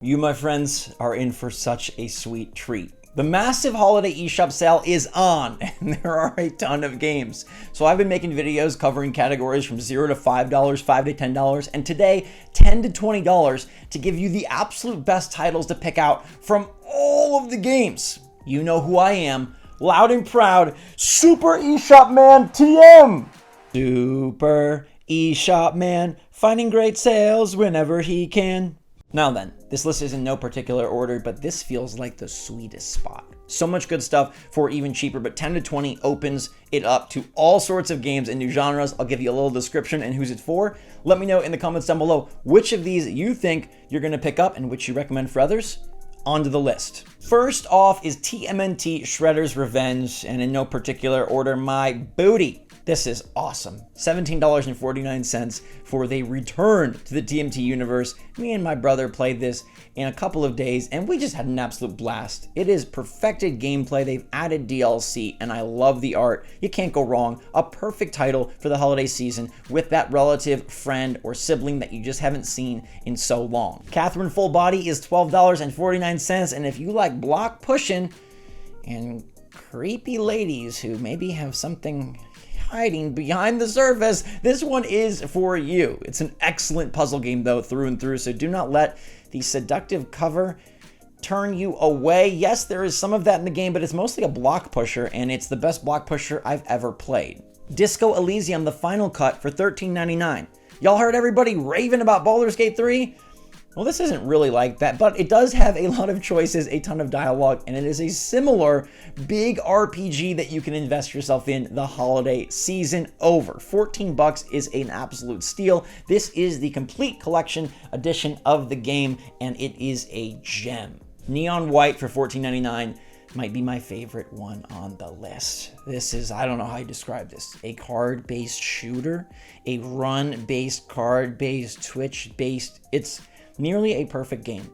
You, my friends, are in for such a sweet treat. The massive holiday eShop sale is on, and there are a ton of games. So I've been making videos covering categories from $0 to $5, $5 to $10, and today, $10 to $20 to give you the absolute best titles to pick out from all of the games. You know who I am, loud and proud, Super eShop Man TM! Super eShop Man, finding great sales whenever he can. Now then, this list is in no particular order, but this feels like the sweetest spot. So much good stuff for even cheaper, but 10 to 20 opens it up to all sorts of games and new genres. I'll give you a little description and who's it for. Let me know in the comments down below which of these you think you're gonna pick up and which you recommend for others. Onto the list. First off is TMNT Shredder's Revenge, and in no particular order, my booty. This is awesome. $17.49 for the return to the TMNT universe. Me and my brother played this in a couple of days and we just had an absolute blast. It is perfected gameplay. They've added DLC and I love the art. You can't go wrong. A perfect title for the holiday season with that relative, friend, or sibling that you just haven't seen in so long. Katherine Full Body is $12.49, and if you like block pushing and creepy ladies who maybe have something hiding behind the surface, this one is for you. It's an excellent puzzle game though, through and through, so do not let the seductive cover turn you away. Yes, there is some of that in the game, but it's mostly a block pusher, and it's the best block pusher I've ever played. Disco Elysium, the final cut, for $13.99. Y'all heard everybody raving about Baldur's Gate 3? Well, this isn't really like that, but it does have a lot of choices, a ton of dialogue, and it is a similar big RPG that you can invest yourself in the holiday season over. 14 bucks is an absolute steal. This is the complete collection edition of the game, and it is a gem. Neon White for $14.99 might be my favorite one on the list. This is, I don't know how you describe this, a card-based shooter, a run-based, card-based, Twitch-based. It's nearly a perfect game.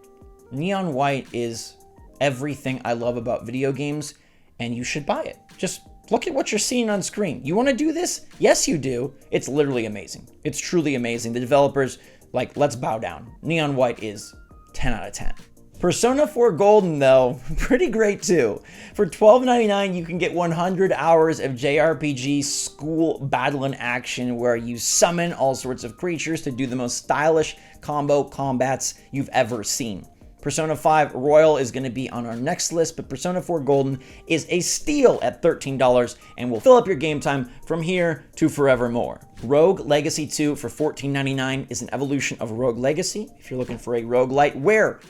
Neon White is everything I love about video games, and you should buy it. Just look at what you're seeing on screen. You want to do this? Yes, you do. It's literally amazing. It's truly amazing. The developers, let's bow down. Neon White is 10 out of 10. Persona 4 Golden, though, pretty great too. For $12.99, you can get 100 hours of JRPG school battle in action where you summon all sorts of creatures to do the most stylish combo combats you've ever seen. Persona 5 Royal is going to be on our next list, but Persona 4 Golden is a steal at $13 and will fill up your game time from here to forevermore. Rogue Legacy 2 for $14.99 is an evolution of Rogue Legacy. If you're looking for a roguelite where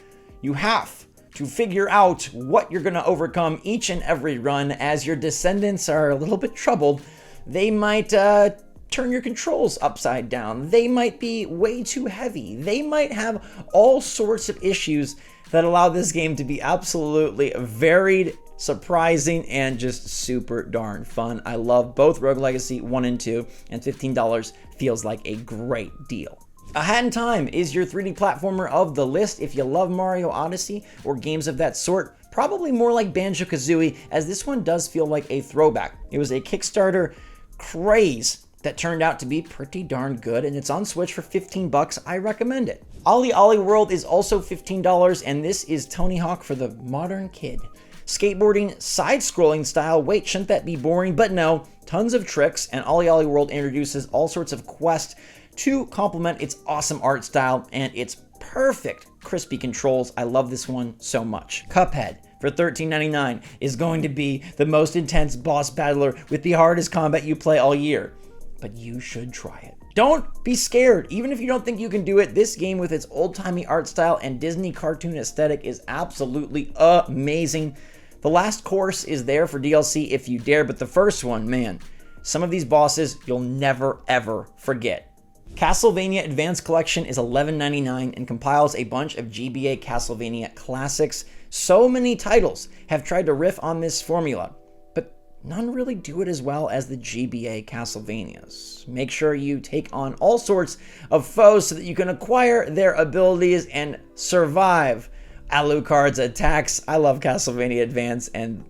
you have to figure out what you're going to overcome each and every run. As your descendants are a little bit troubled, they might turn your controls upside down. They might be way too heavy. They might have all sorts of issues that allow this game to be absolutely varied, surprising, and just super darn fun. I love both Rogue Legacy 1 and 2, and $15 feels like a great deal. A Hat in Time is your 3D platformer of the list. If you love Mario Odyssey or games of that sort, probably more like Banjo-Kazooie, as this one does feel like a throwback. It was a Kickstarter craze that turned out to be pretty darn good, and it's on Switch for 15 bucks. I recommend it. Ollie Ollie World is also $15, and this is Tony Hawk for the modern kid. Skateboarding, side-scrolling style. Wait, shouldn't that be boring? But no, tons of tricks, and Ollie Ollie World introduces all sorts of quests to complement its awesome art style and its perfect crispy controls. I love this one so much. Cuphead for $13.99 is going to be the most intense boss battler with the hardest combat you play all year. But you should try it. Don't be scared. Even if you don't think you can do it, this game with its old-timey art style and Disney cartoon aesthetic is absolutely amazing. The last course is there for DLC if you dare, but the first one, man, some of these bosses you'll never ever forget. Castlevania Advanced Collection is $11.99 and compiles a bunch of GBA Castlevania classics. So many titles have tried to riff on this formula, but none really do it as well as the GBA Castlevanias. Make sure you take on all sorts of foes so that you can acquire their abilities and survive Alucard's attacks. I love Castlevania Advance, and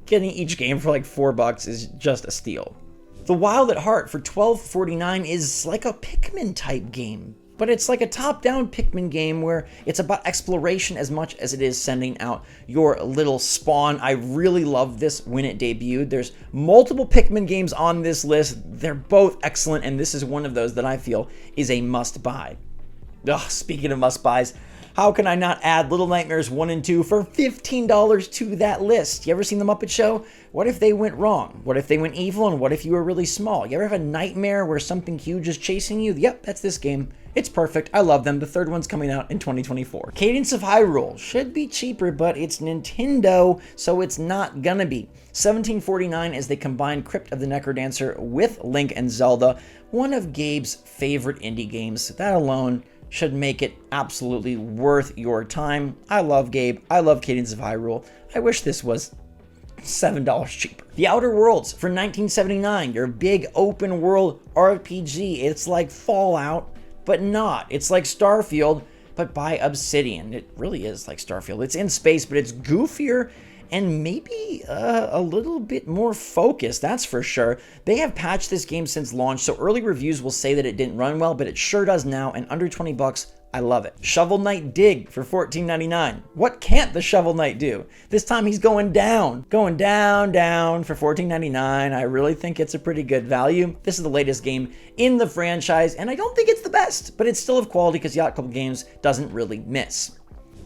getting each game for like $4 is just a steal. The Wild at Heart for $12.49 is like a Pikmin type game, but it's like a top-down Pikmin game where it's about exploration as much as it is sending out your little spawn. I really loved this when it debuted. There's multiple Pikmin games on this list. They're both excellent, and this is one of those that I feel is a must-buy. Speaking of must-buys, how can I not add Little Nightmares 1 and 2 for $15 to that list? You ever seen The Muppet Show? What if they went wrong? What if they went evil, and what if you were really small? You ever have a nightmare where something huge is chasing you? Yep, that's this game. It's perfect. I love them. The third one's coming out in 2024. Cadence of Hyrule should be cheaper, but it's Nintendo, so it's not gonna be. $17.49 as they combine Crypt of the Necrodancer with Link and Zelda, one of Gabe's favorite indie games. That alone should make it absolutely worth your time. I love Gabe. I love Cadence of Hyrule. I wish this was $7 cheaper. The Outer Worlds for $19.79, your big open world RPG. It's like Fallout, but not. It's like Starfield, but by Obsidian. It really is like Starfield. It's in space, but it's goofier and maybe a little bit more focused, that's for sure. They have patched this game since launch, so early reviews will say that it didn't run well, but it sure does now, and under 20 bucks, I love it. Shovel Knight Dig for $14.99. What can't the Shovel Knight do? This time he's going down for $14.99. I really think it's a pretty good value. This is the latest game in the franchise, and I don't think it's the best, but it's still of quality because Yacht Club Games doesn't really miss.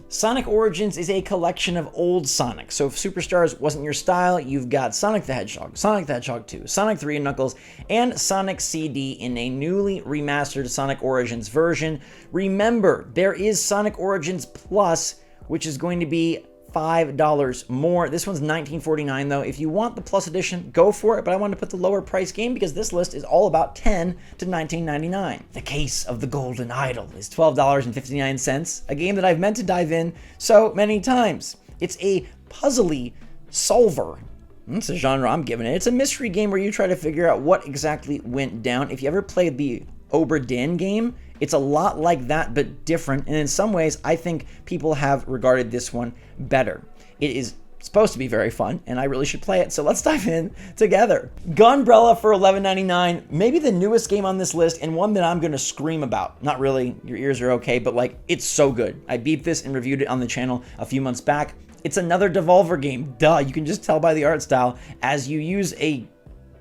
Sonic Origins is a collection of old Sonic. So if Superstars wasn't your style, you've got Sonic the Hedgehog, Sonic the Hedgehog 2, Sonic 3 and Knuckles, and Sonic CD in a newly remastered Sonic Origins version. Remember, there is Sonic Origins Plus, which is going to be $5 more. This one's $19.49 though. If you want the Plus edition, go for it, but I wanted to put the lower price game because this list is all about $10 to $19.99. The Case of the Golden Idol is $12.59, a game that I've meant to dive in so many times. It's a puzzly solver. That's the genre I'm giving it. It's a mystery game where you try to figure out what exactly went down. If you ever played the Obra Dinn game, it's a lot like that, but different, and in some ways, I think people have regarded this one better. It is supposed to be very fun, and I really should play it, so let's dive in together. Gunbrella for $11.99, maybe the newest game on this list, and one that I'm gonna scream about. Not really, your ears are okay, but like, it's so good. I beat this and reviewed it on the channel a few months back. It's another Devolver game, duh, you can just tell by the art style, as you use a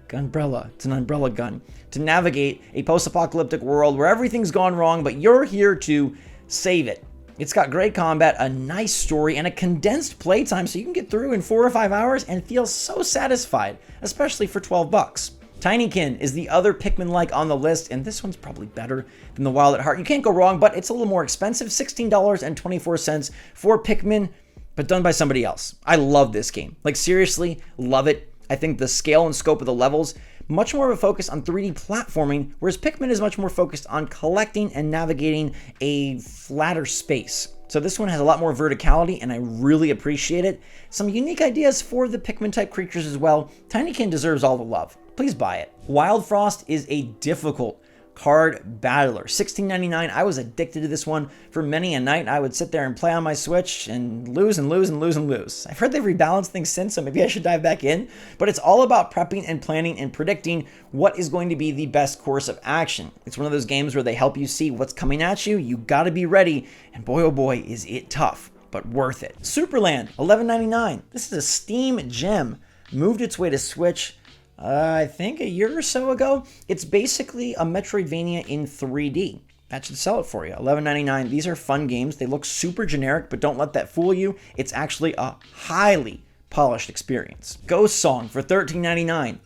Gunbrella, it's an umbrella gun, to navigate a post-apocalyptic world where everything's gone wrong, but you're here to save it. It's got great combat, a nice story, and a condensed playtime so you can get through in 4 or 5 hours and feel so satisfied, especially for 12 bucks. Tinykin is the other Pikmin-like on the list, and this one's probably better than the Wild at Heart. You can't go wrong, but it's a little more expensive, $16.24 for Pikmin, but done by somebody else. I love this game. Like, seriously, love it. I think the scale and scope of the levels, much more of a focus on 3D platforming, whereas Pikmin is much more focused on collecting and navigating a flatter space. So this one has a lot more verticality, and I really appreciate it. Some unique ideas for the Pikmin-type creatures as well. Tinykin deserves all the love. Please buy it. Wild Frost is a difficult card battler. $16.99. I was addicted to this one for many a night. I would sit there and play on my Switch and lose and lose and lose and lose. I've heard they've rebalanced things since, so maybe I should dive back in. But it's all about prepping and planning and predicting what is going to be the best course of action. It's one of those games where they help you see what's coming at you. You gotta be ready. And boy, oh boy, is it tough, but worth it. Superland, $11.99. This is a Steam gem. Moved its way to Switch I think a year or so ago. It's basically a Metroidvania in 3D. That should sell it for you. $11.99. These are fun games. They look super generic, but don't let that fool you. It's actually a highly polished experience. Ghostsong for $13.99.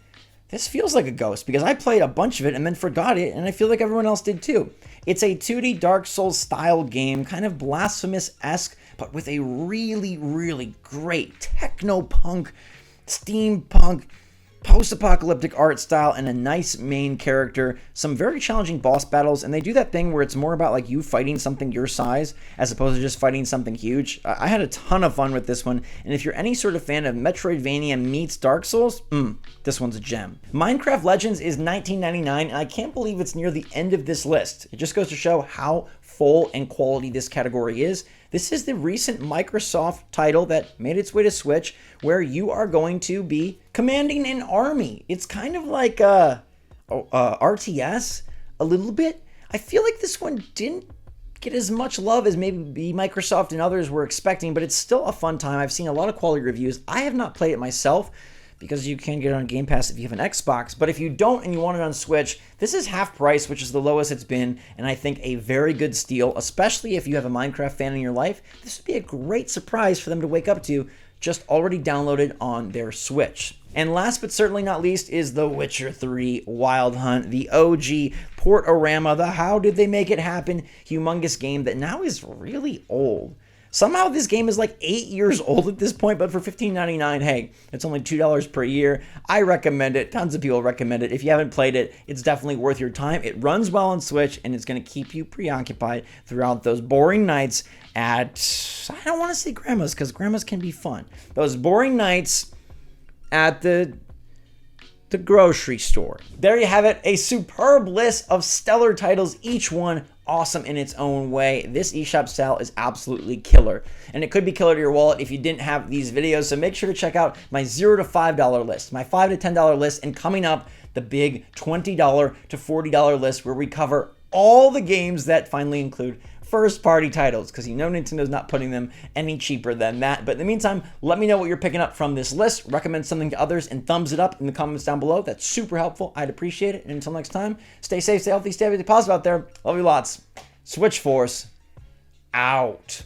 This feels like a ghost because I played a bunch of it and then forgot it, and I feel like everyone else did too. It's a 2D Dark Souls style game, kind of Blasphemous-esque, but with a really, really great techno-punk, steampunk, post-apocalyptic art style and a nice main character, some very challenging boss battles, and they do that thing where it's more about like you fighting something your size as opposed to just fighting something huge. I had a ton of fun with this one, and if you're any sort of fan of Metroidvania meets Dark Souls, this one's a gem. Minecraft Legends is $19.99, and I can't believe it's near the end of this list. It just goes to show how full and quality this category is. This is the recent Microsoft title that made its way to Switch, where you are going to be commanding an army. It's kind of like RTS a little bit. I feel like this one didn't get as much love as maybe Microsoft and others were expecting, but it's still a fun time. I've seen a lot of quality reviews. I have not played it myself because you can get it on Game Pass if you have an Xbox, but if you don't and you want it on Switch, this is half price, which is the lowest it's been, and I think a very good steal, especially if you have a Minecraft fan in your life. This would be a great surprise for them to wake up to, just already downloaded on their Switch. And last but certainly not least is The Witcher 3 Wild Hunt, the OG Portorama, the how did they make it happen humongous game that now is really old. Somehow this game is like 8 years old at this point, but for $15.99, hey, it's only $2 per year. I recommend it. Tons of people recommend it. If you haven't played it, it's definitely worth your time. It runs well on Switch, and it's going to keep you preoccupied throughout those boring nights at, I don't want to say grandma's, because grandma's can be fun. Those boring nights at the grocery store. There you have it, a superb list of stellar titles, each one awesome in its own way. This eShop sale is absolutely killer, and it could be killer to your wallet if you didn't have these videos. So make sure to check out my $0 to $5 list, my $5 to $10 list, and coming up, the big $20 to $40 list where we cover all the games that finally include first-party titles, because you know Nintendo's not putting them any cheaper than that. But in the meantime, let me know what you're picking up from this list. Recommend something to others and thumbs it up in the comments down below. That's super helpful. I'd appreciate it. And until next time, stay safe, stay healthy, stay positive out there. Love you lots. SwitchForce out.